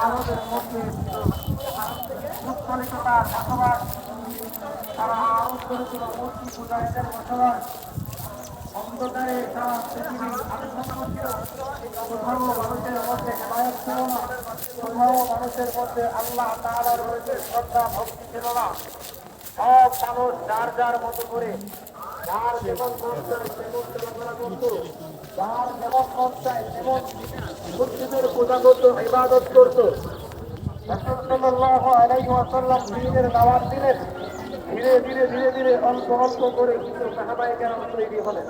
আরবের মধ্যে উৎফলিততার বসবাস, তারা আরোপ করেছিল মূর্তি পূজারীদের বসবাস, অন্ধকারে তারা পৃথিবী আবিষ্কার ছিল। কোথাও মানুষের মধ্যে হেদায়েত ছিল না, কোথাও মানুষের মধ্যে আল্লাহ তাআলার রয়েছে শ্রদ্ধা ভক্তি ছিল না। সব মানুষ যার যার মতো করে যার যেমন মন চায় তেমন চলাফেরা করত, যার যেমন মন চায় তেমন মূর্তিদের পূজা করত, ইবাদত করত। রাসূল সাল্লাল্লাহু আলাইহি ওয়াসাল্লাম দ্বীনের দাওয়াত দিলেন। ধীরে ধীরে ধীরে ধীরে অল্প অল্প করে কিছু সাহাবায়ে কেরাম তৈরি হলেন।